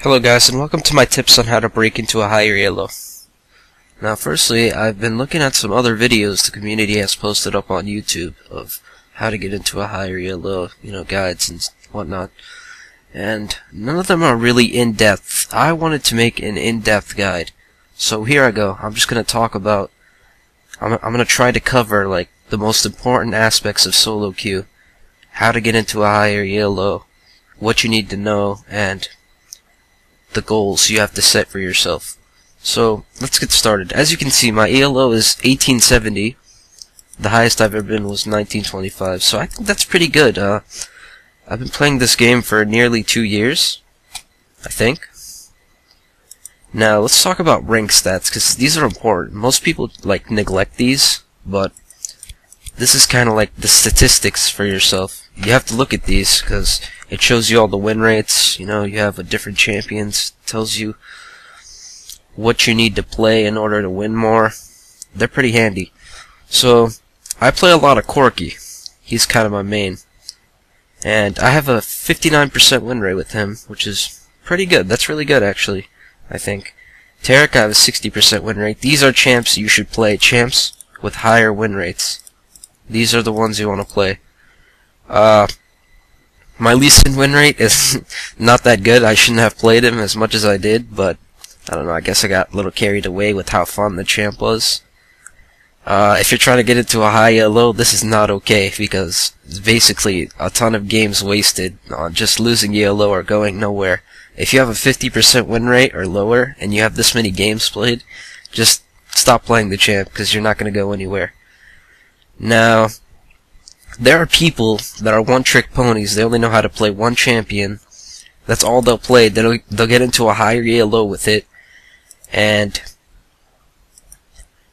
Hello guys, and welcome to my tips on how to break into a higher ELO. Now firstly, I've been looking at some other videos the community has posted up on YouTube of how to get into a higher ELO, guides and whatnot. And none of them are really in-depth. I wanted to make an in-depth guide. So here I go. I'm just going to talk about, I'm going to try to cover like the most important aspects of solo queue, how to get into a higher ELO, what you need to know, and the goals you have to set for yourself. So let's get started. As you can see, my ELO is 1870. The highest I've ever been was 1925. So I think that's pretty good. I've been playing this game for nearly 2 years, I think. Now let's talk about rank stats, because these are important. Most people neglect these, but this is kind of like the statistics for yourself. You have to look at these because it shows you all the win rates. You have a different champions, tells you what you need to play in order to win more. They're pretty handy. So I play a lot of Corky. He's kind of my main, and I have a 59% win rate with him, which is pretty good. That's really good, actually, I think. Tarek, I have a 60% win rate. These are champs you should play. Champs with higher win rates. These are the ones you want to play. My Lee Sin win rate is not that good. I shouldn't have played him as much as I did, but I don't know, I guess I got a little carried away with how fun the champ was. If you're trying to get into a high ELO, this is not okay, because it's basically a ton of games wasted on just losing ELO or going nowhere. If you have a 50% win rate or lower, and you have this many games played, just stop playing the champ, because you're not going to go anywhere. Now, there are people that are one-trick ponies. They only know how to play one champion. That's all they'll play. They'll get into a higher ELO with it, and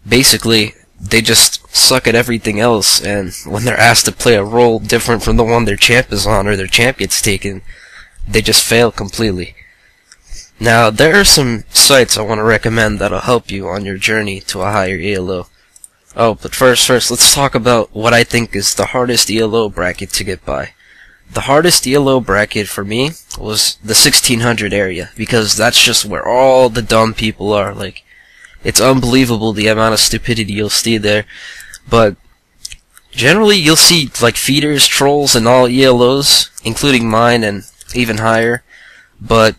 basically they just suck at everything else, and when they're asked to play a role different from the one their champ is on or their champ gets taken, they just fail completely. Now, there are some sites I want to recommend that'll help you on your journey to a higher ELO. Oh, but first, let's talk about what I think is the hardest ELO bracket to get by. The hardest ELO bracket for me was the 1600 area, because that's just where all the dumb people are. It's unbelievable the amount of stupidity you'll see there. But generally, you'll see feeders, trolls, and all ELOs, including mine and even higher. But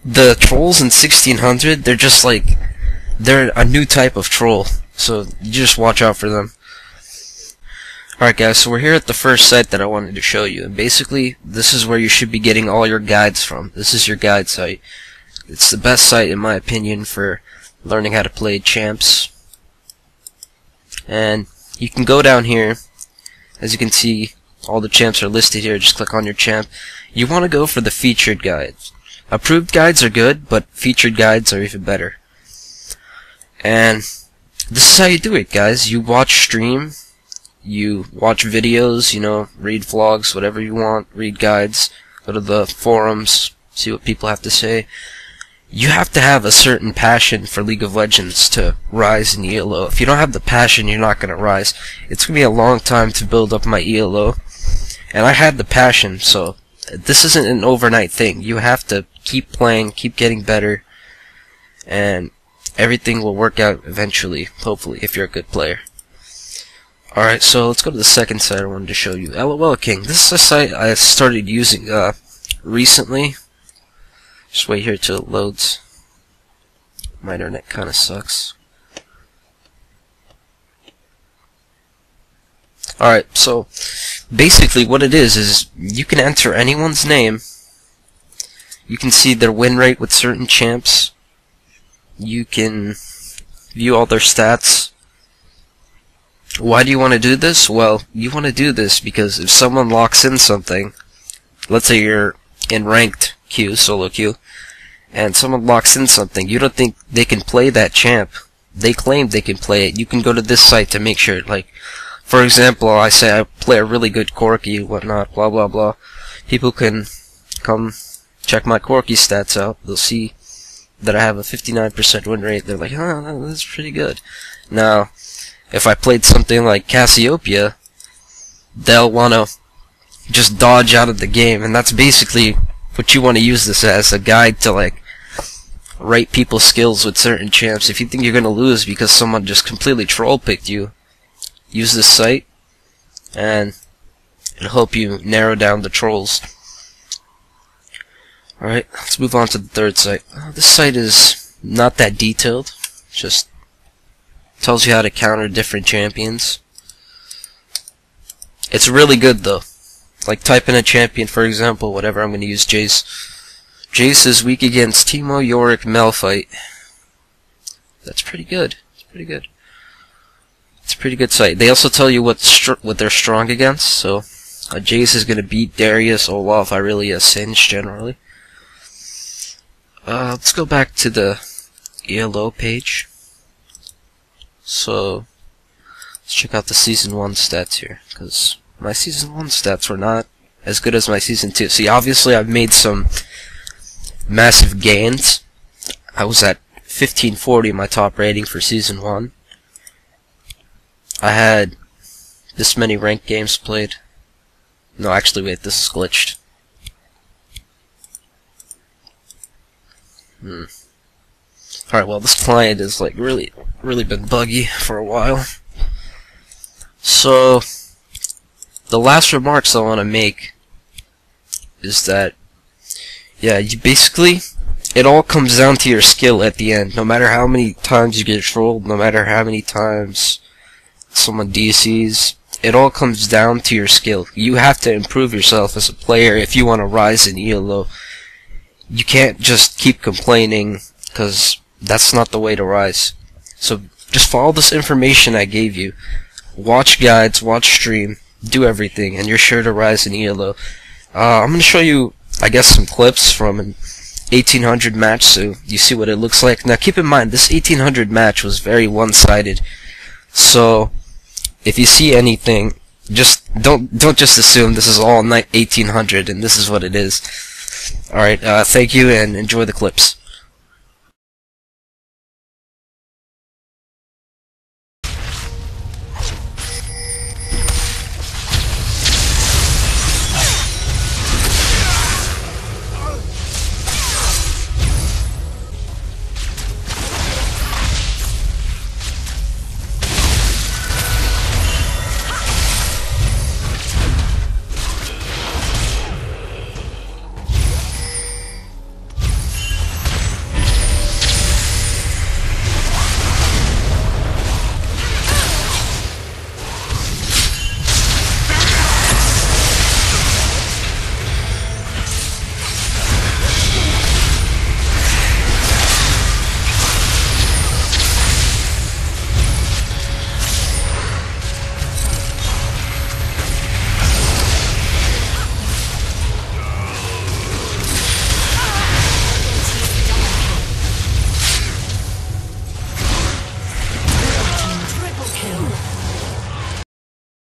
the trolls in 1600, they're just they're a new type of troll. So you just watch out for them. Alright guys, so we're here at the first site that I wanted to show you, and basically this is where you should be getting all your guides from. This is your guide site. It's the best site in my opinion for learning how to play champs. And you can go down here. As you can see, all the champs are listed here. Just click on your champ. You want to go for the featured guides. Approved guides are good, but featured guides are even better. And this is how you do it, guys. You watch stream, you watch videos, read vlogs, whatever you want, read guides, go to the forums, see what people have to say. You have to have a certain passion for League of Legends to rise in ELO. If you don't have the passion, you're not going to rise. It's going to be a long time to build up my ELO, and I had the passion, so this isn't an overnight thing. You have to keep playing, keep getting better, and everything will work out eventually, hopefully, if you're a good player. Alright, so let's go to the second site I wanted to show you. LOL King. This is a site I started using recently. Just wait here till it loads. My internet kinda sucks. Alright, so basically what it is you can enter anyone's name. You can see their win rate with certain champs. You can view all their stats. Why do you want to do this? Well, you want to do this because if someone locks in something, let's say you're in ranked queue, solo queue, and someone locks in something, you don't think they can play that champ. They claim they can play it. You can go to this site to make sure. For example, I say I play a really good Corky, whatnot, blah blah blah. People can come check my Corky stats out. They'll see that I have a 59% win rate. They're like, oh, that's pretty good. Now, if I played something like Cassiopeia, they'll want to just dodge out of the game, and that's basically But you want to use this as a guide to like rate people's skills with certain champs. If you think you're gonna lose because someone just completely troll picked you, use this site and it'll help you narrow down the trolls. Alright, let's move on to the third site. This site is not that detailed, just tells you how to counter different champions. It's really good though. Like type in a champion, for example, whatever, I'm going to use Jace. Jace is weak against Teemo, Yorick, Malphite. That's pretty good. It's pretty good. It's a pretty good site. They also tell you what they're strong against, so Jace is going to beat Darius, Olaf, Irelia, Singed generally. Let's go back to the ELO page. So, let's check out the Season 1 stats here, because my Season 1 stats were not as good as my Season 2. See, obviously I've made some massive gains. I was at 1540 my top rating for Season 1. I had this many ranked games played. No, actually, wait, this is glitched. Alright, well, this client is like really been buggy for a while. So, the last remarks I want to make is that, yeah, you basically, it all comes down to your skill at the end. No matter how many times you get trolled, no matter how many times someone DCs, it all comes down to your skill. You have to improve yourself as a player if you want to rise in ELO. You can't just keep complaining, because that's not the way to rise. So just follow this information I gave you. Watch guides, watch stream, do everything, and you're sure to rise in ELO. I'm going to show you, I guess, some clips from an 1800 match, so you see what it looks like. Now keep in mind, this 1800 match was very one-sided. So if you see anything, just don't just assume this is all 1800 and this is what it is. Alright, thank you and enjoy the clips.